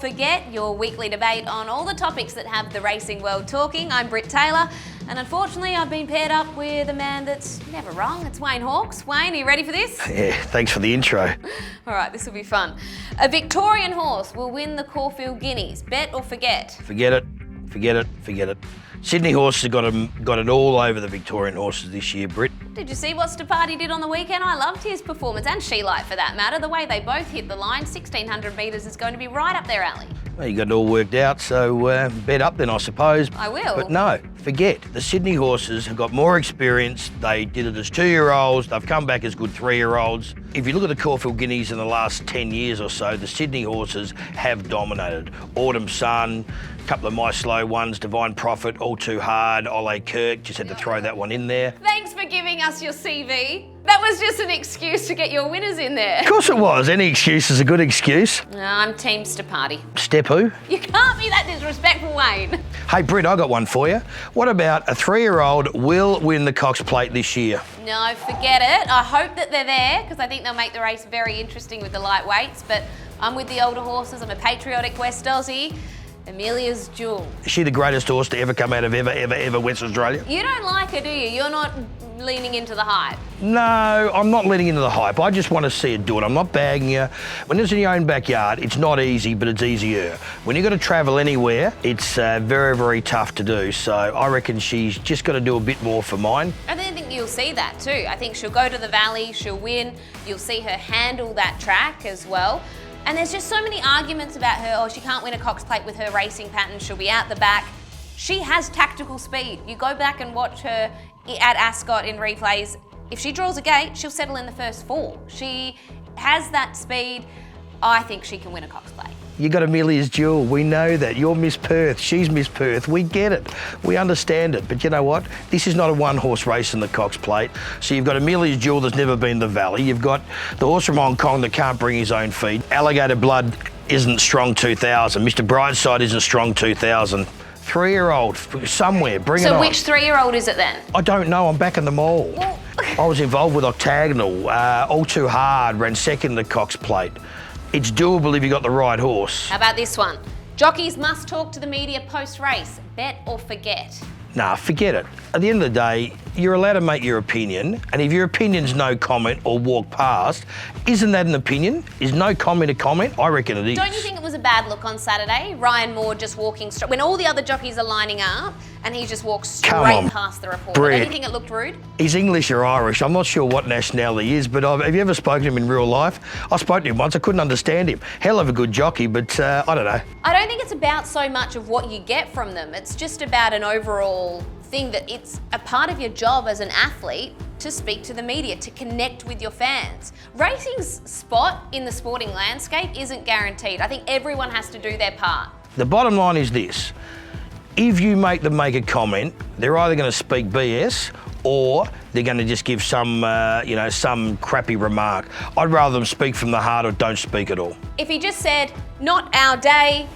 Forget, your weekly debate on all the topics that have the racing world talking. I'm Britt Taylor, and unfortunately I've been paired up with a man that's never wrong. It's Wayne Hawkes. Wayne, are you ready for this? Yeah, thanks for the intro. All right, this will be fun. A Victorian horse will win the Caulfield Guineas. Bet or forget? Forget it, forget it, forget it. Sydney horses have got it all over the Victorian horses this year, Britt. Did you see what Stapati did on the weekend? I loved his performance, and She-Light for that matter. The way they both hit the line, 1,600 metres is going to be right up their alley. Well, you got it all worked out, so bet up then, I suppose. I will. But no, forget. The Sydney horses have got more experience. They did it as 2-year-olds. They've come back as good 3-year-olds. If you look at the Caulfield Guineas in the last 10 years or so, the Sydney horses have dominated. Autumn Sun, a couple of My Slow ones, Divine Prophet, All Too Hard, Ole Kirk, just had to throw that one in there. Thanks for giving us your CV. That was just an excuse to get your winners in there. Of course it was. Any excuse is a good excuse. No, I'm Team Stapati. Step who? You can't be that disrespectful, Wayne. Hey, Britt, I got one for you. What about a 3-year-old will win the Cox Plate this year? No, forget it. I hope that they're there because I think they'll make the race very interesting with the lightweights, but I'm with the older horses. I'm a patriotic West Aussie. Amelia's Jewel. Is she the greatest horse to ever come out of ever West Australia? You don't like her, do you? You're not leaning into the hype. No, I'm not leaning into the hype. I just want to see her do it. I'm not bagging her. When it's in your own backyard, it's not easy, but it's easier. When you've got to travel anywhere, it's very, very tough to do. So I reckon she's just got to do a bit more for mine. I think you'll see that too. I think she'll go to the Valley, she'll win. You'll see her handle that track as well. And there's just so many arguments about her. Oh, she can't win a Cox Plate with her racing pattern. She'll be out the back. She has tactical speed. You go back and watch her at Ascot in replays. If she draws a gate, she'll settle in the first 4. She has that speed. I think she can win a Cox Plate. You got Amelia's Jewel. We know that. You're Miss Perth. She's Miss Perth. We get it. We understand it. But you know what? This is not a one-horse race in the Cox Plate. So you've got Amelia's Jewel that's never been the Valley. You've got the horse from Hong Kong that can't bring his own feed. Alligator Blood isn't strong 2000. Mr. Brightside isn't strong 2000. 3-year-old somewhere. Bring it on. So which 3-year-old is it then? I don't know. I'm back in them all. Well, I was involved with Octagonal. All Too Hard ran second in the Cox Plate. It's doable if you got the right horse. How about this one? Jockeys must talk to the media post-race. Bet or forget? Nah, forget it. At the end of the day, you're allowed to make your opinion, and if your opinion's no comment or walk past, isn't that an opinion? Is no comment a comment? I reckon it is. Don't you think it was a bad look on Saturday? Ryan Moore just walking straight, when all the other jockeys are lining up, and he just walks straight past the reporter. Brett. Don't you think it looked rude? He's English or Irish. I'm not sure what nationality he is, but have you ever spoken to him in real life? I spoke to him once. I couldn't understand him. Hell of a good jockey, but I don't know. I don't think it's about so much of what you get from them. It's just about an overall thing that it's a part of your job as an athlete to speak to the media, to connect with your fans. Racing's spot in the sporting landscape isn't guaranteed. I think everyone has to do their part. The bottom line is this. If you make them make a comment, they're either going to speak BS or they're going to just give some, some crappy remark. I'd rather them speak from the heart or don't speak at all. If he just said, not our day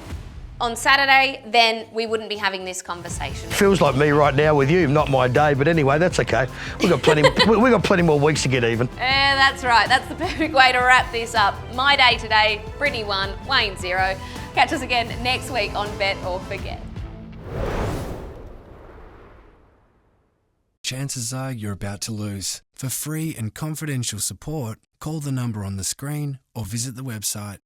on Saturday, then we wouldn't be having this conversation. Feels like me right now with you, not my day, but anyway, that's okay. We've got plenty more weeks to get even. Yeah, that's right. That's the perfect way to wrap this up. My day today, Brittany 1, Wayne 0. Catch us again next week on Bet or Forget. Chances are you're about to lose. For free and confidential support, call the number on the screen or visit the website.